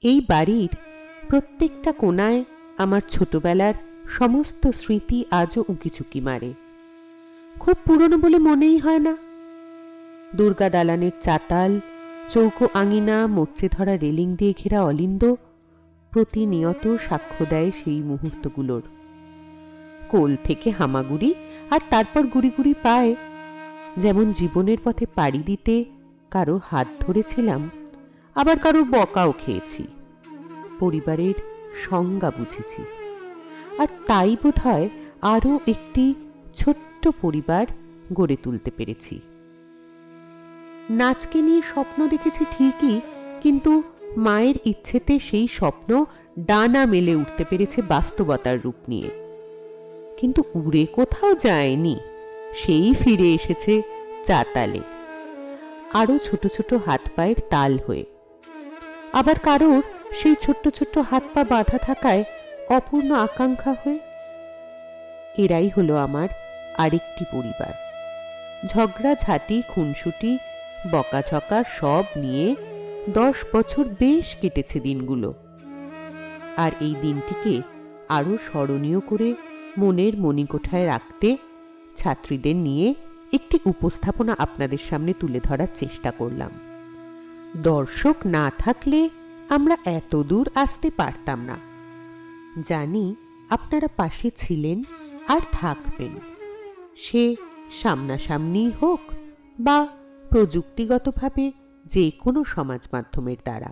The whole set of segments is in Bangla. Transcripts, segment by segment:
এই বাড়ির প্রত্যেকটা কোণায় আমার ছোটবেলার সমস্ত স্মৃতি আজও উঁকিঝুঁকি মারে। খুব পুরনো বলে মনেই হয় না। দুর্গা দালানের চাতাল, চৌকো আঙিনা, মরচে ধরা রেলিং দিয়ে ঘেরা অলিন্দ প্রতিনিয়ত সাক্ষ্য দেয় সেই মুহূর্তগুলোর। কোল থেকে হামাগুড়ি আর তারপর গুড়ি গুড়ি পায়, যেমন জীবনের পথে পাড়ি দিতে কারো হাত ধরেছিলাম, আবার কারো বকাও খেয়েছি, পরিবারের সংজ্ঞা বুঝেছি। আর তাই বোধহয় আরও একটি ছোট্ট পরিবার গড়ে তুলতে পেরেছি। নাচকে নিয়ে স্বপ্ন দেখেছি ঠিকই, কিন্তু মায়ের ইচ্ছেতে সেই স্বপ্ন ডানা মেলে উঠতে পেরেছে বাস্তবতার রূপ নিয়ে। কিন্তু উড়ে কোথাও যায়নি, সেই ফিরে এসেছে চাতালে, আরও ছোট ছোট হাত পায়ের তাল হয়ে। আবার কারোর সেই ছোট্ট ছোট্ট হাত পা বাঁধা থাকায় অপূর্ণ আকাঙ্ক্ষা হয়ে। এরাই হলো আমার আরেকটি পরিবার। ঝগড়া ঝাঁটি, খুনসুটি, বকাঝকা সব নিয়ে 10 বছর বেশ কেটেছে দিনগুলো। আর এই দিনটিকে আরও স্মরণীয় করে মনের মণিকোঠায় রাখতে ছাত্রীদের নিয়ে একটি উপস্থাপনা আপনাদের সামনে তুলে ধরার চেষ্টা করলাম। দর্শক না থাকলে আমরা এত দূর আসতে পারতাম না। জানি আপনারা পাশে ছিলেন আর থাকবেন, সে সামনাসামনি হোক বা প্রযুক্তিগতভাবে যে কোনো সমাজ মাধ্যমের দ্বারা।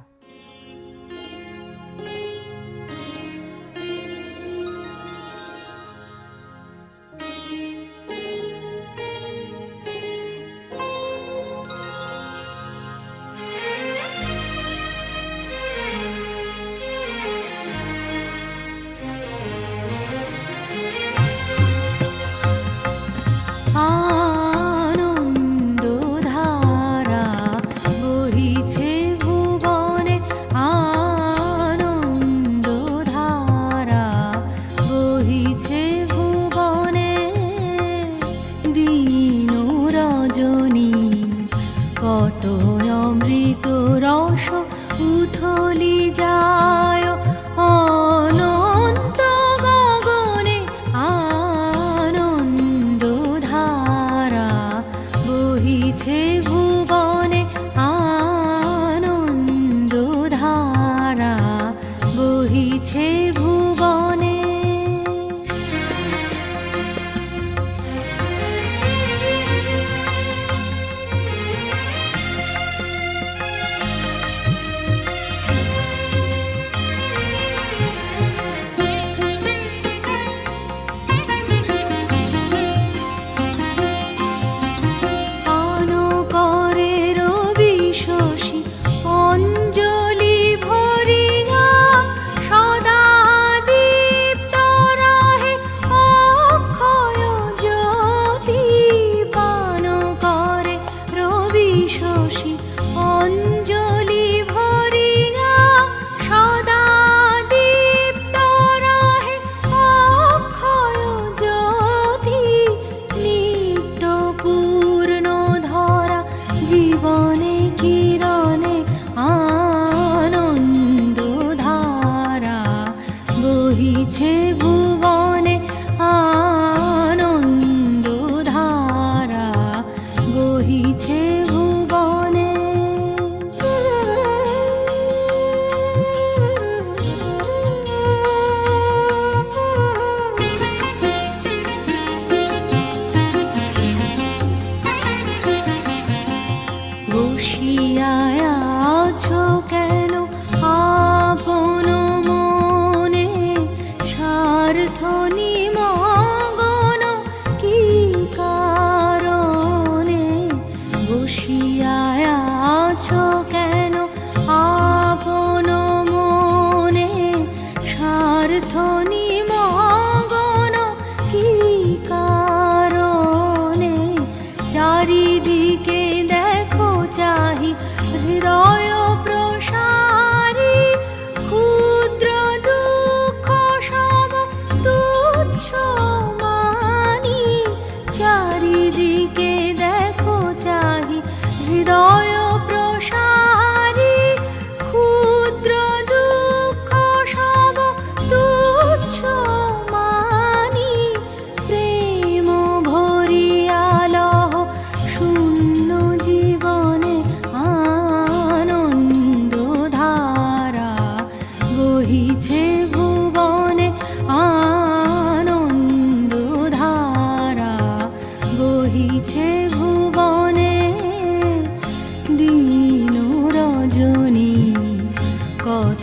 কত অমৃত রস উথলি যায় অনন্ত গগনে, আনন্দ ধারা বহিছে ভুবনে, আনন্দ ধারা বহিছে ভুবনে।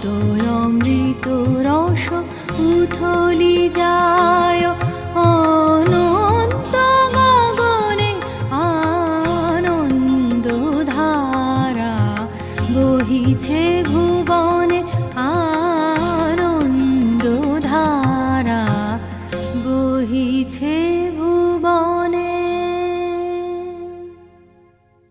তোর অমৃত রস উথলি যায় অনন্ত গগনে, আনন্দ ধারা বহিছে